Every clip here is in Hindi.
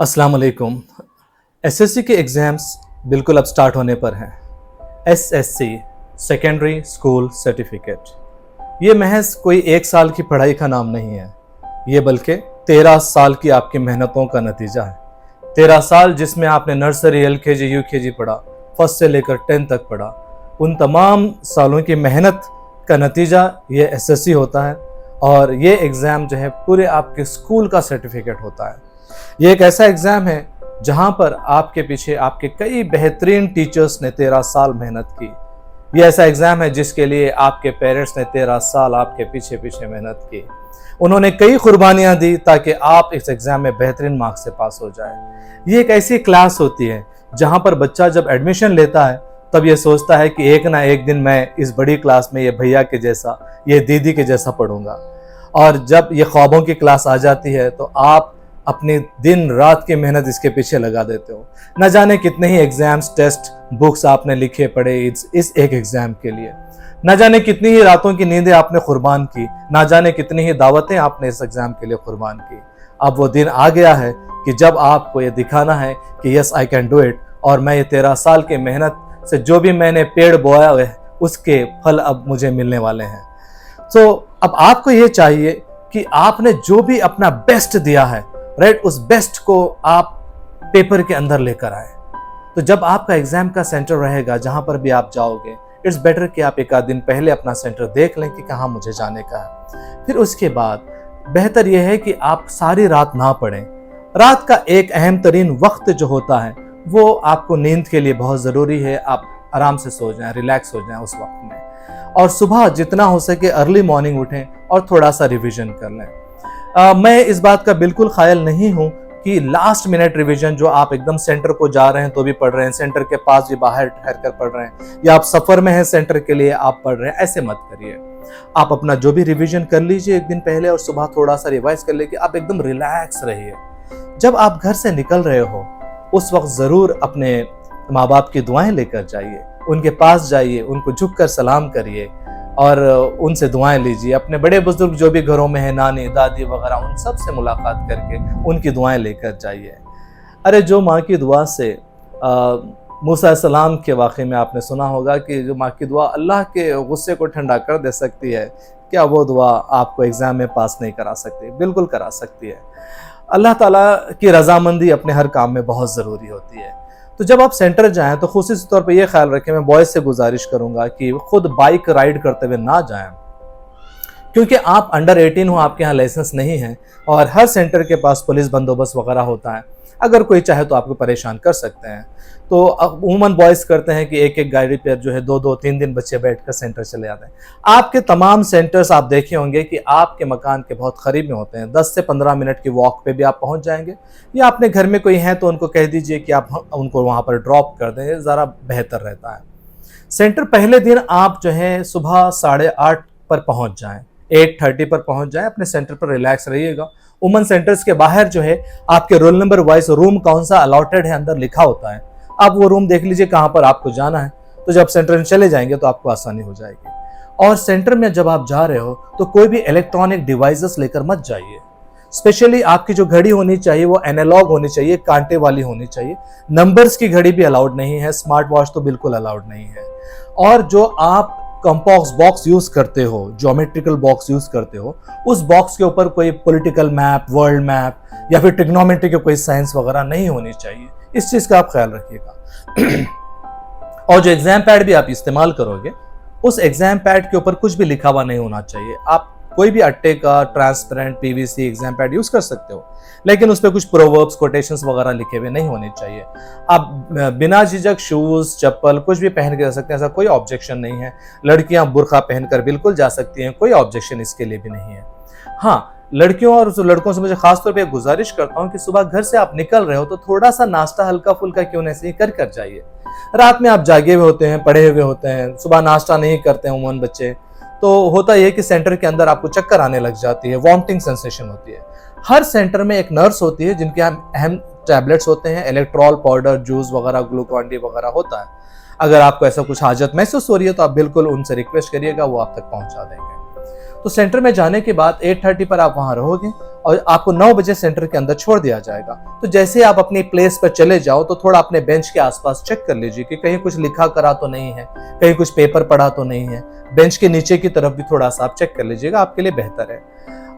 अस्सलाम वालेकुम। एसएससी के एग्ज़ाम्स बिल्कुल अब स्टार्ट होने पर हैं। एसएससी सेकेंडरी स्कूल सर्टिफिकेट, ये महज कोई एक साल की पढ़ाई का नाम नहीं है, ये बल्कि 13 साल की आपकी मेहनतों का नतीजा है। 13 साल जिसमें आपने नर्सरी, एलकेजी, यूकेजी पढ़ा, फर्स्ट से लेकर 10 तक पढ़ा, उन तमाम सालों की मेहनत का नतीजा ये एसएससी होता है। और ये एग्ज़ाम जो है पूरे आपके स्कूल का सर्टिफिकेट होता है। ये एक ऐसा एग्ज़ाम है जहाँ पर आपके पीछे आपके कई बेहतरीन टीचर्स ने 13 साल मेहनत की। ये ऐसा एग्ज़ाम है जिसके लिए आपके पेरेंट्स ने 13 साल आपके पीछे पीछे मेहनत की। उन्होंने कई कुर्बानियाँ दी ताकि आप इस एग्ज़ाम में बेहतरीन मार्क्स से पास हो जाए। ये एक ऐसी क्लास होती है जहाँ पर बच्चा जब एडमिशन लेता है तब ये सोचता है कि एक ना एक दिन मैं इस बड़ी क्लास में ये भैया के जैसा, ये दीदी के जैसा पढ़ूंगा। और जब ये ख्वाबों की क्लास आ जाती है तो आप अपनी दिन रात की मेहनत इसके पीछे लगा देते हो। न जाने कितने ही एग्जाम्स, टेस्ट, बुक्स आपने लिखे पढ़े इस एक एग्जाम के लिए। न जाने कितनी ही रातों की नींदें आपने कुर्बान की, न जाने कितनी ही दावतें आपने इस एग्जाम के लिए कुर्बान की। अब वो दिन आ गया है कि जब आपको ये दिखाना है कि yes I can do it, और मैं ये 13 साल की मेहनत से जो भी मैंने पेड़ बोया है उसके फल अब मुझे मिलने वाले हैं। तो अब आपको ये चाहिए कि आपने जो भी अपना बेस्ट दिया है, राइट, उस बेस्ट को आप पेपर के अंदर लेकर आए। तो जब आपका एग्जाम का सेंटर रहेगा जहां पर भी आप जाओगे, इट्स बेटर कि आप एक आध दिन पहले अपना सेंटर देख लें कि कहाँ मुझे जाने का है। फिर उसके बाद बेहतर यह है कि आप सारी रात ना पढ़ें। रात का एक अहम तरीन वक्त जो होता है वो आपको नींद के लिए बहुत ज़रूरी है। आप आराम से सो जाएं, रिलैक्स हो जाएं उस वक्त में, और सुबह जितना हो सके अर्ली मॉर्निंग उठें और थोड़ा सा रिवीजन कर लें। मैं इस बात का बिल्कुल ख्याल नहीं हूँ कि लास्ट मिनट रिवीजन जो आप एकदम सेंटर को जा रहे हैं तो भी पढ़ रहे हैं, सेंटर के पास भी बाहर ठहर कर पढ़ रहे हैं, या आप सफ़र में हैं सेंटर के लिए आप पढ़ रहे हैं, ऐसे मत करिए। आप अपना जो भी रिवीजन कर लीजिए एक दिन पहले और सुबह थोड़ा सा रिवाइज कर लेके आप एकदम रिलैक्स रहिए। जब आप घर से निकल रहे हो उस वक्त ज़रूर अपने माँ बाप की दुआएं लेकर जाइए, उनके पास जाइए, उनको झुककर सलाम करिए और उनसे दुआएं लीजिए। अपने बड़े बुजुर्ग जो भी घरों में हैं, नानी दादी वगैरह, उन सब से मुलाकात करके उनकी दुआएं लेकर जाइए। अरे जो माँ की दुआ से मूसा सलाम के वाक़े में आपने सुना होगा कि जो माँ की दुआ अल्लाह के गुस्से को ठंडा कर दे सकती है, क्या वो दुआ आपको एग्ज़ाम में पास नहीं करा सकती? बिल्कुल करा सकती है। अल्लाह ताला की रजामंदी अपने हर काम में बहुत ज़रूरी होती है। तो जब आप सेंटर जाएं तो खुसूसी तौर पे ये ख्याल रखें, मैं बॉयज़ से गुजारिश करूंगा कि खुद बाइक राइड करते हुए ना जाएं, क्योंकि आप अंडर 18 हो, आपके यहाँ लाइसेंस नहीं है और हर सेंटर के पास पुलिस बंदोबस्त वगैरह होता है। अगर कोई चाहे तो आपको परेशान कर सकते हैं। तो अमूमन बॉयज़ करते हैं कि एक एक गाड़ी पर जो है 2-2, 3 दिन बच्चे बैठकर सेंटर चले जाते हैं। आपके तमाम सेंटर्स आप देखे होंगे कि आपके मकान के बहुत करीब में होते हैं। 10 से 15 मिनट की वॉक पे भी आप पहुंच जाएंगे, या अपने घर में कोई है तो उनको कह दीजिए कि आप उनको वहां पर ड्रॉप कर दें, ज़रा बेहतर रहता है। सेंटर पहले दिन आप जो है सुबह 8:30 पर पहुंच जाएं, 8:30 पर पहुंच जाएं, अपने सेंटर पर रिलैक्स रहिएगा। वुमन सेंटर्स के बाहर जो है आपके रोल नंबर वाइज रूम कौन सा अलॉटेड है अंदर लिखा होता है, आप वो रूम देख लीजिए कहाँ पर आपको जाना है। तो जब सेंटर में चले जाएंगे तो आपको आसानी हो जाएगी। और सेंटर में जब आप जा रहे हो तो कोई भी इलेक्ट्रॉनिक डिवाइसेस लेकर मत जाइए। स्पेशली आपकी जो घड़ी होनी चाहिए वो एनालॉग होनी चाहिए, कांटे वाली होनी चाहिए। नंबर्स की घड़ी भी अलाउड नहीं है, स्मार्ट वॉच तो बिल्कुल अलाउड नहीं है। और जो आप कंपास बॉक्स यूज करते हो, ज्योमेट्रिकल बॉक्स यूज करते हो, उस बॉक्स के ऊपर कोई पॉलिटिकल मैप, वर्ल्ड मैप या फिर ट्रिग्नोमेट्री के कोई साइंस वगैरह नहीं होनी चाहिए। इस चीज का आप ख्याल रखिएगा। और जो एग्जाम पैड भी आप इस्तेमाल करोगे उस एग्जाम पैड के ऊपर कुछ भी लिखा हुआ नहीं होना चाहिए। आप कोई भी अट्टे का transparent PVC exam pad use कर सकते हो, लेकिन उस पर कुछ प्रोवर्ब्स, कोटेशंस वगैरह लिखे हुए नहीं होने चाहिए। आप बिना झिझक शूज, चप्पल कुछ भी पहन के जा सकते हैं, ऐसा कोई ऑब्जेक्शन नहीं है। लड़कियां बुर्का पहनकर बिल्कुल जा सकती हैं, कोई ऑब्जेक्शन इसके लिए भी नहीं है। हाँ, लड़कियों और लड़कों से मुझे खासतौर पे गुजारिश करता हूँ कि सुबह घर से आप निकल रहे हो तो थोड़ा सा नाश्ता हल्का फुल्का क्यों नहीं कर जाइए। रात में आप जागे हुए होते हैं, पढ़े हुए होते हैं, सुबह नाश्ता नहीं करते हैं उमूमन बच्चे, तो होता यह कि सेंटर के अंदर आपको चक्कर आने लग जाती है, वॉमिटिंग सेंसेशन होती है। हर सेंटर में एक नर्स होती है जिनके अहम टैबलेट्स होते हैं, इलेक्ट्रॉल पाउडर, जूस वगैरह, ग्लूकॉन डी वगैरह होता है। अगर आपको ऐसा कुछ हाजत महसूस हो रही है तो आप बिल्कुल उनसे रिक्वेस्ट करिएगा, वो आप तक पहुंचा देंगे। तो सेंटर में जाने के बाद 8:30 पर आप वहां रहोगे और आपको 9 बजे सेंटर के अंदर छोड़ दिया जाएगा। तो जैसे ही आप अपनी प्लेस पर चले जाओ तो थोड़ा अपने बेंच के आसपास चेक कर लीजिए कि कहीं कुछ लिखा करा तो नहीं है, कहीं कुछ पेपर पड़ा तो नहीं है। बेंच के नीचे की तरफ भी थोड़ा सा आप चेक कर लीजिएगा, आपके लिए बेहतर है।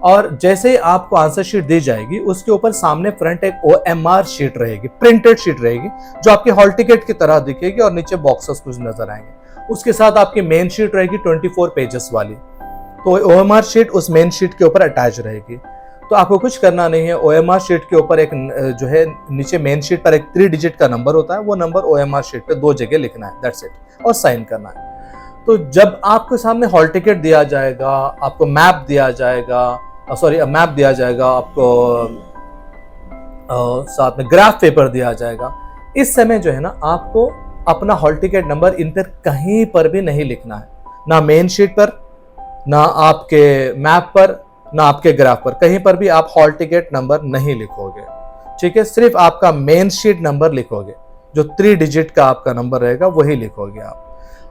और जैसे ही आपको आंसर शीट दी जाएगी उसके ऊपर सामने फ्रंट एक OMR शीट रहेगी, प्रिंटेड शीट रहेगी, जो आपकी हॉल टिकट की तरह दिखेगी और नीचे बॉक्सेस कुछ नजर आएंगे। उसके साथ आपकी मेन शीट रहेगी 24 पेजेस वाली। तो OMR शीट उस मेन शीट के ऊपर अटैच रहेगी। तो आपको कुछ करना नहीं है, OMR शीट के ऊपर एक जो है नीचे मेन शीट पर एक 3 डिजिट का नंबर होता है, वो नंबर OMR शीट पे 2 जगह लिखना है, दैट्स इट, और साइन करना है। तो जब आपके सामने हॉल टिकट दिया जाएगा, आपको मैप दिया जाएगा, मैप दिया जाएगा आपको, साथ में ग्राफ पेपर दिया जाएगा, इस समय जो है ना आपको अपना हॉल टिकट नंबर इन पर कहीं पर भी नहीं लिखना है, ना मेन शीट पर, ना आपके मैप पर, ना आपके ग्राफ पर, कहीं पर भी आप हॉल टिकट नंबर नहीं लिखोगे। ठीक है, सिर्फ आपका मेन शीट नंबर लिखोगे, जो 3 डिजिट का आपका नंबर रहेगा वही लिखोगे आप।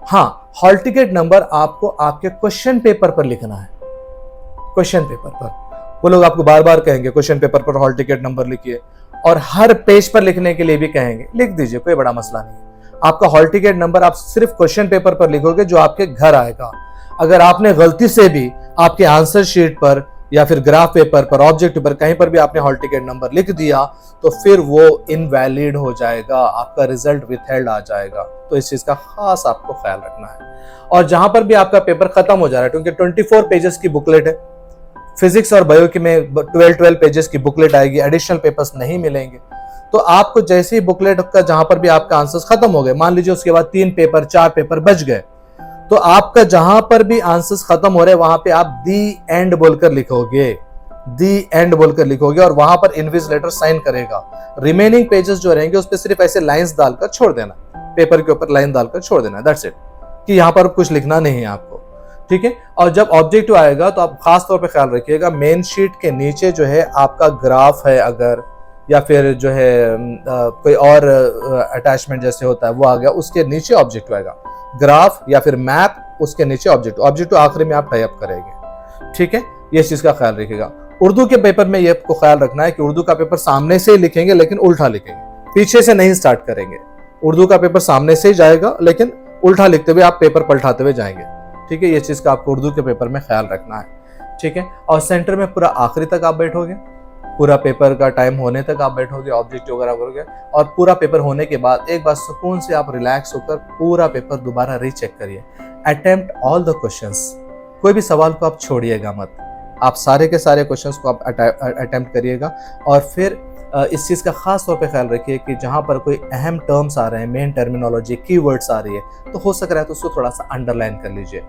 हाँ, हॉल टिकट नंबर आपको आपके क्वेश्चन पेपर पर लिखना है, क्वेश्चन पेपर पर। वो लोग आपको बार बार कहेंगे क्वेश्चन पेपर पर हॉल टिकट नंबर लिखिए, और हर पेज पर लिखने के लिए भी कहेंगे, लिख दीजिए, कोई बड़ा मसला नहीं है। आपका हॉल टिकट नंबर आप सिर्फ क्वेश्चन पेपर पर लिखोगे जो आपके घर आएगा। अगर आपने गलती से भी आपके आंसर शीट पर या फिर ग्राफ पेपर पर, ऑब्जेक्ट पर, कहीं पर भी आपने हॉल टिकट नंबर लिख दिया तो फिर वो इनवैलिड हो जाएगा, आपका रिजल्ट विथहेल्ड आ जाएगा। तो इस चीज का खास आपको ख्याल रखना है। और जहां पर भी आपका पेपर खत्म हो जा रहा है, क्योंकि 24 पेजेस की बुकलेट है, फिजिक्स और बायो की में 12 पेजेस की बुकलेट आएगी, एडिशनल पेपर्स नहीं मिलेंगे। तो आपको जैसे ही बुकलेट का जहां पर भी आपका आंसर्स खत्म हो गए, मान लीजिए उसके बाद 3 पेपर 4 पेपर बच गए, तो आपका जहां पर भी आंसर्स खत्म हो रहे वहां पे आप दी एंड बोलकर लिखोगे, दी एंड बोलकर लिखोगे, और वहां पर इन्विजिलेटर साइन करेगा। रिमेनिंग पेजेस जो रहेंगे उस पर सिर्फ ऐसे लाइंस डालकर छोड़ देना, पेपर के ऊपर लाइन डालकर छोड़ देना, दैट्स इट, कि यहां पर कुछ लिखना नहीं है आपको। ठीक है, और जब ऑब्जेक्टिव आएगा तो आप खास तौर पे ख्याल रखिएगा, मेन शीट के नीचे जो है आपका ग्राफ है अगर, या फिर जो है कोई और अटैचमेंट जैसे होता है वो आ गया, उसके नीचे ऑब्जेक्टिव आएगा, ग्राफ या फिर मैप, उसके नीचे ऑब्जेक्टिव आखिरी में आप टाइप करेंगे। ठीक है, ये चीज का ख्याल रखिएगा। उर्दू के पेपर में ये आपको ख्याल रखना है कि उर्दू का पेपर सामने से ही लिखेंगे लेकिन उल्टा लिखेंगे, पीछे से नहीं स्टार्ट करेंगे। उर्दू का पेपर सामने से ही जाएगा लेकिन उल्टा लिखते हुए आप पेपर पलटाते हुए जाएंगे। ठीक है, ये चीज का आपको उर्दू के पेपर में ख्याल रखना है। ठीक है, और सेंटर में पूरा आखिरी तक आप बैठोगे, पूरा पेपर का टाइम होने तक आप बैठोगे, ऑब्जेक्ट वगैरह करोगे, और पूरा पेपर होने के बाद एक बार सुकून से आप रिलैक्स होकर पूरा पेपर दोबारा रीचेक करिए। अटेम्प्ट ऑल द क्वेश्चंस, कोई भी सवाल को आप छोड़िएगा मत, आप सारे के सारे क्वेश्चंस को आप अटेम्प्ट करिएगा। और फिर इस चीज़ का खास तौर पे ख्याल रखिए कि जहाँ पर कोई अहम टर्म्स आ रहे हैं, मेन टर्मिनोलॉजी, कीवर्ड्स आ रही है, तो हो सक रहा है तो उसको थोड़ा सा अंडरलाइन कर लीजिए।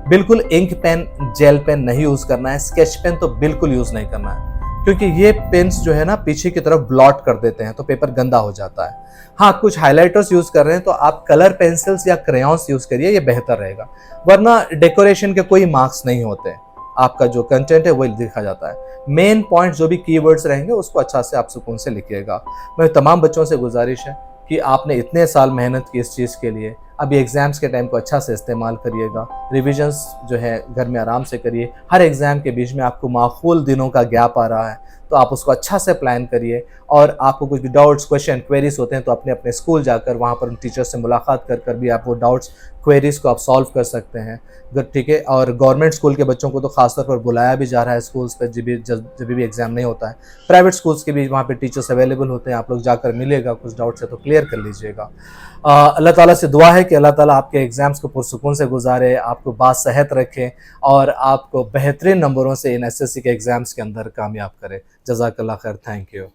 बिल्कुल इंक पेन, जेल पेन नहीं यूज़ करना है, स्केच पेन तो बिल्कुल यूज़ नहीं करना है, क्योंकि ये पेन्स जो है ना पीछे की तरफ ब्लॉट कर देते हैं तो पेपर गंदा हो जाता है। हाँ, कुछ हाइलाइटर्स यूज कर रहे हैं तो आप कलर पेंसिल्स या क्रेयॉन्स यूज करिए, ये बेहतर रहेगा, वरना डेकोरेशन के कोई मार्क्स नहीं होते, आपका जो कंटेंट है वही लिखा जाता है। मेन पॉइंट जो भी कीवर्ड्स रहेंगे उसको अच्छा से आप सुकून से लिखिएगा। मैं तमाम बच्चों से गुजारिश है कि आपने इतने साल मेहनत की इस चीज़ के लिए, अभी एग्जाम्स के टाइम को अच्छा से इस्तेमाल करिएगा, रिविजन्स जो है घर में आराम से करिए। हर एग्जाम के बीच में आपको माकूल दिनों का गैप आ रहा है तो आप उसको अच्छा से प्लान करिए, और आपको कुछ भी डाउट्स, क्वेश्चन, क्वेरीज होते हैं तो अपने अपने स्कूल जाकर वहाँ पर उन टीचर्स से मुलाकात कर भी आप वो डाउट्स, क्वेरीज को आप सॉल्व कर सकते हैं। ठीक है, और गवर्नमेंट स्कूल के बच्चों को तो खासतौर पर बुलाया भी जा रहा है स्कूल्स पर जब भी एग्जाम नहीं होता है। प्राइवेट स्कूल्स के भी वहाँ पे टीचर्स अवेलेबल होते हैं, आप लोग जाकर मिलेगा, कुछ डाउट्स है तो क्लियर कर लीजिएगा। अल्लाह ताला से दुआ है कि अल्लाह ताला आपके एग्जाम्स को पुरसुकून से गुजारे, आपको बासेहत रखें और आपको बेहतरीन नंबरों से इन एसएससी के एग्जाम्स के अंदर कामयाब करे। जज़ाकल्लाह खैर, थैंक यू।